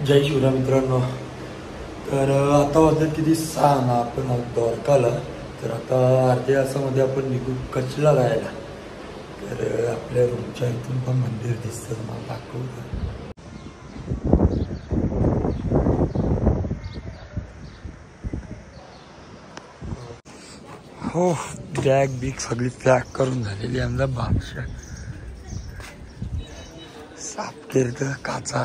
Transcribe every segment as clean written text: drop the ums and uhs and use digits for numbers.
जय शिवराय मित्रांनो. तर आता वाजत किती 6 ना आपण द्वारकाला. तर आता अर्ध्या तासामध्ये आपण निघू कचला जायला. तर आपल्या रूमच्या इथून पण मंदिर दिसतं, मला दाखवतं. हो, बॅग बिग सगळी पॅक करून झालेली. आमचा बादशाह साफ केलं काचा.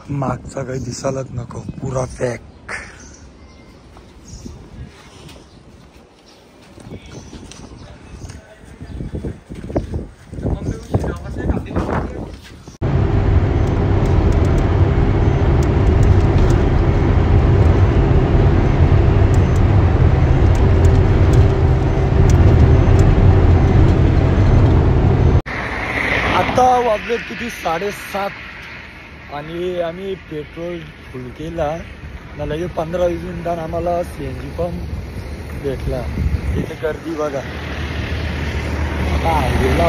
मागचा काही दिसायलाच नको, पुरा पॅक. आता वाजले किती 7:30 आणि आम्ही पेट्रोल फुल केला ना. लगेच 15-20 मिनिटांनी आम्हाला CNG पंप भेटला. इथे गर्दी बघा. गेला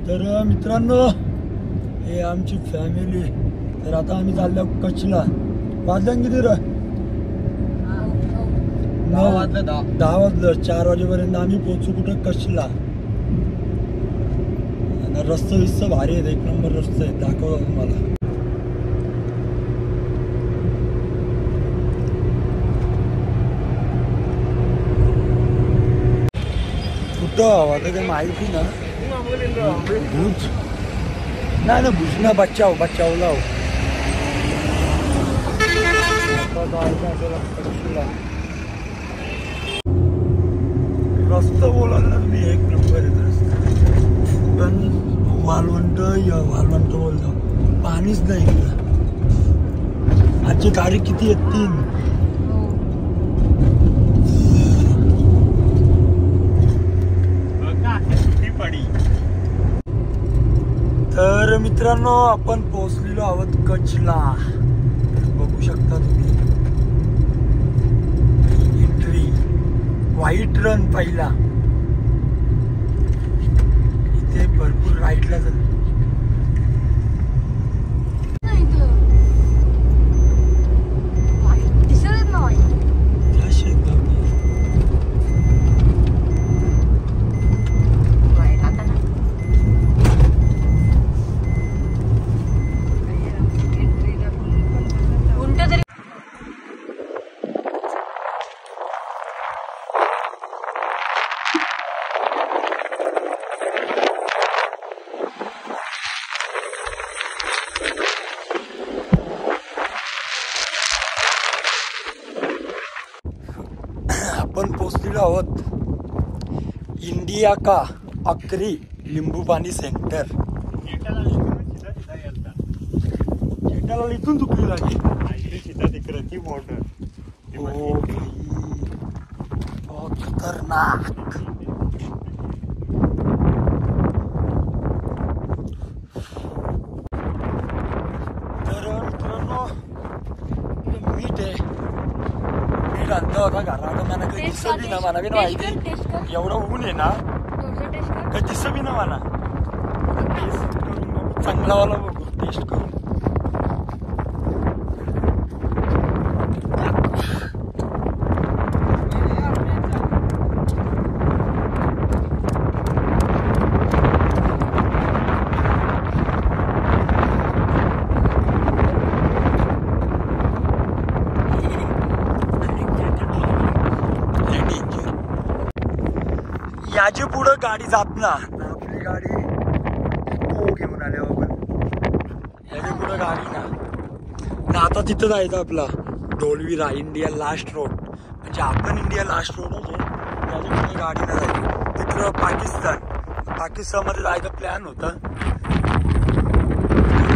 तर मित्रांनो, हे आमची फॅमिली. तर आता आम्ही चाललो कचला. वाजलं किती र? 10 वाजलं. 4 वाजेपर्यंत आम्ही पोहोचू कुठं? कचला. रस्ता विस्त भारी आहे, 1 नंबर रस्ता आहे. दाखवतो तुम्हाला. कुठं हवा तर काही माहिती ना. भुज नाही ना, भुज ना, बचाव लाव. रस्ता बोलायला मी 1 नंबर आहे रस्ता. पण वालवंट बोलतो, पाणीच नाही इकडं. आजची तारीख किती आहे? 3. तर मित्रांनो, आपण पोहोचलेलो आहोत कचला. बघू शकता तुम्ही. एंट्री व्हाईट रन पहिला. इथे भरपूर राईटला जात. आपण पोचलेलो आहोत इंडिया का अकरी लिंबू पाणी सेंटर. जेठालाल इथून चुकली लागली. बहुत खतरनाक. तर मित्रांनो, मीठ आहे. मीठ आणलं होता घरात. मला काही दिसत बी ना. मला बी माहिती एवढं ऊन आहे ना, काही दिसत बी ना मला. टेस्ट करून चांगला वाला बघू. टेस्ट करून याची पुढं गाडी जात ना. आपली गाडी घेऊन आले आपण. याची पुढं गाडी ना. आता तिथं जायचं आपला ढोलविरा इंडिया लास्ट रोड. म्हणजे आपण इंडिया लास्ट रोडच आहे. त्याच्या पुढे गाडी ना जायची. तिकडं पाकिस्तानमध्ये जायचा प्लॅन होता.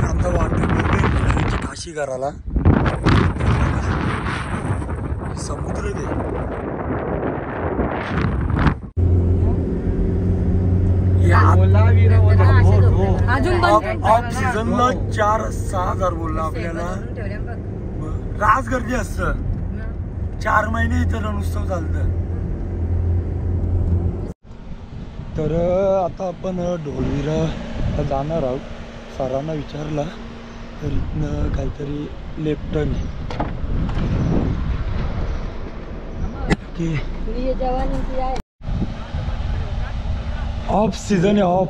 आमचा वॉटर काशी करायला. समुद्र दे. ऑक्सिजनला 4-6 हजार बोलला आपल्याला. राज गर्दी असतं. 4 महिने इथं रणोत्सव चालतं. तर आता आपण ढोलविरा जाणार आहोत. सरांना विचारला तर इथनं काहीतरी लेफ्ट टर्न ऑफ सीझन आहे ऑफ.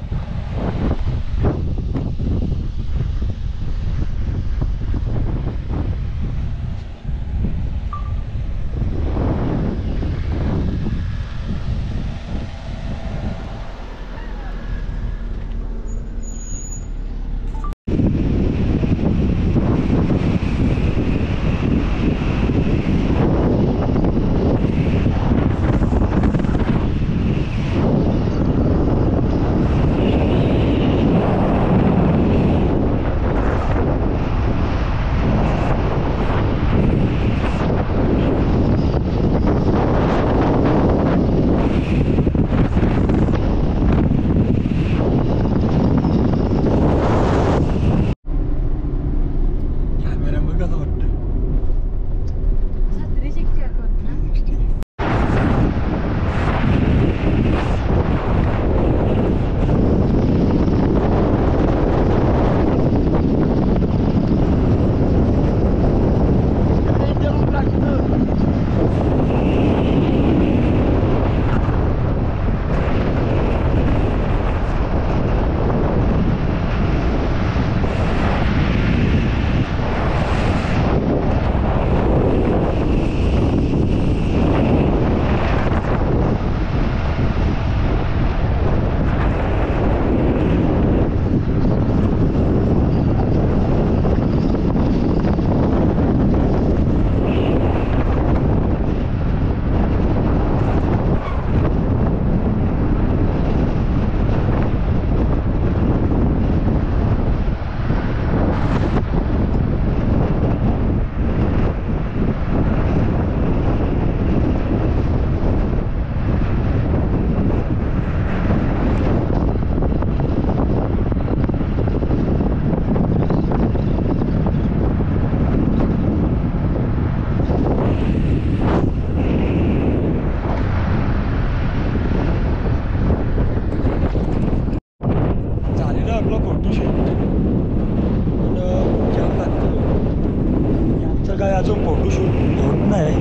अजून फोटोशूट होत नाही,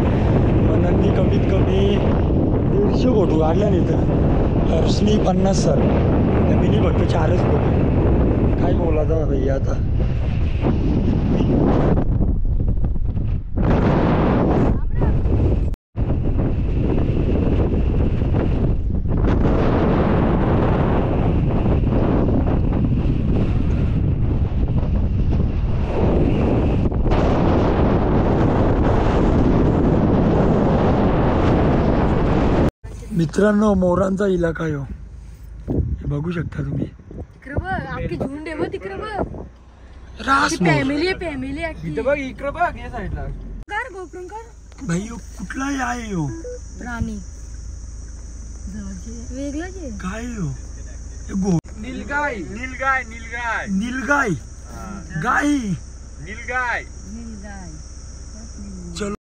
पण नंदी कमीत कमी 150 फोटो काढल्या नाही तर हर्षनी 50 सर मी फक्त 4च फोटो. काय बोलायचं भैया आता. मित्रांनो मोरांचा इलाका आहे, हे बघू शकता तुम्ही. आपली झुंड आहे तिकडे बघ. फॅमिली फॅमिली इथे बघ, इकडे बघ या साईडला. कर गोपरून कर भाई कुठलाही आहे हो प्राणी वेगळाच आहे. काय हो गो नीलगाय नीलगाय नीलगाय नीलगाय गाय नीलगाय. चलो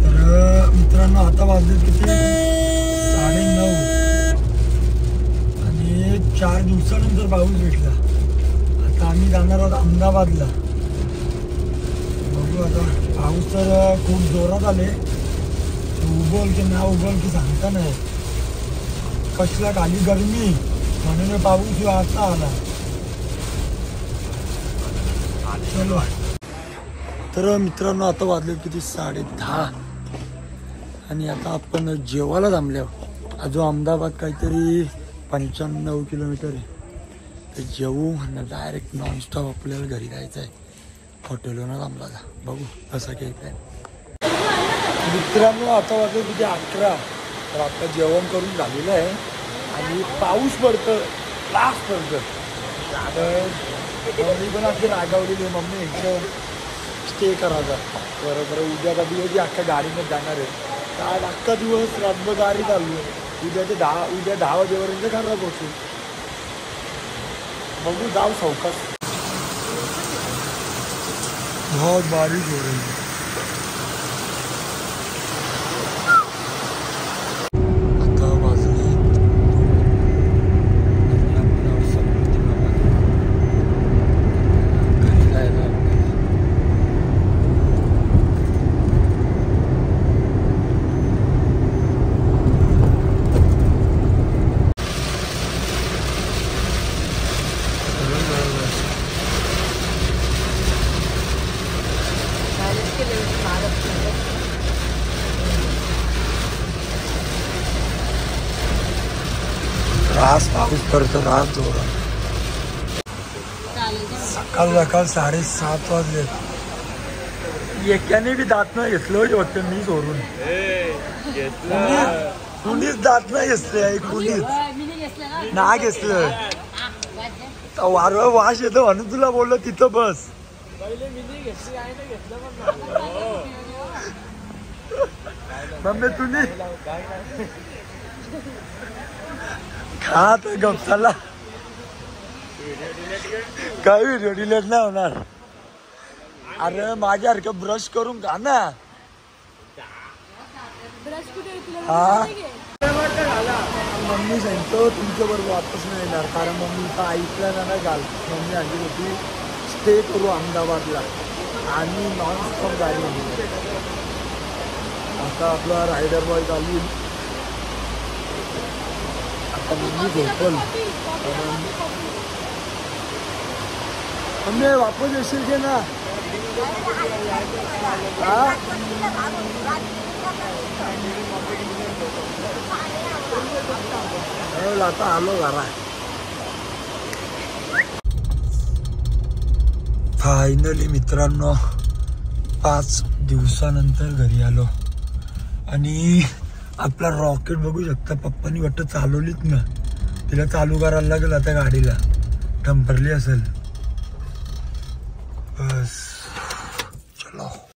तर मित्रांनो आता वाजले किती 9:30 आणि 4 दिवसानंतर पाऊस भेटला. आता आम्ही जाणार आहोत अहमदाबादला. बघू आता पाऊस तर खूप जोरात आले. उगवल की ना उगवल की सांगता नाही. कसला खाली गरमी म्हणून पाऊस आता आला. चलो तर मित्रांनो आता वाजले किती 10:30 आणि आता आपण जेवायला थांबलो. जो अहमदाबाद काहीतरी 95 किलोमीटर आहे. तर जेवू आणि डायरेक्ट नॉनस्टॉप आपल्याला घरी जायचं आहे. हॉटेलवर थांबला जा. बघू कसं काही प्लॅन. मित्रांनो आता वाजले किती 11. तर आता जेवण करून झालेलं आहे आणि पाऊस पडतं लास्ट पडतं. मम्मी पण आपली रागावलेली आहे. मम्मी यांचं स्टे करायचा बरोबर. उद्या कधी कधी अख्ख्या गाडीमध्ये जाणार आहे. आज अख्खा दिवस रातभर गाडी चालू आहे. उद्या 10 वाजेपर्यंत घरला पोहोचू. बघू जाऊ सावकाश. बहुत बारिश हो रही है. तास पाऊस पडतो रात जोरात. सकाळ 7:30 वाजले. एकाने बी दात नाही घेतलं होतं मी सोडून. कुणीच दात नाही घेतले कुणीच ना घेतलं. वारं वास येतो म्हणून तुला बोललो तिथं बस. मम्मी तुम्ही खा तर गप चला. काही व्हिडिओ डिलीट नाही होणार. अरे माझ्यासारखं ब्रश करून खा ना. हा मम्मी सांगतो तुमच्या बरोबर वापस नाही येणार कारण मम्मीचा ऐकलं ना घाल. मम्मी आली होती स्टे करू अहमदाबादला आणि नॉनस्टॉप गाडी होती. आता आपला रायडर बॉय चालू. आता मम्मी झोपल. मम्मी वापस येशील की ना. आता आलो घरा. फायनली मित्रांनो 5 दिवसानंतर घरी आलो आणि आपला रॉकेट बघू शकता. पप्पानी वाटतं चालवलीच ना. तिला चालू करायला लागेल आता. गाडीला टंपरली असेल. बस चलो.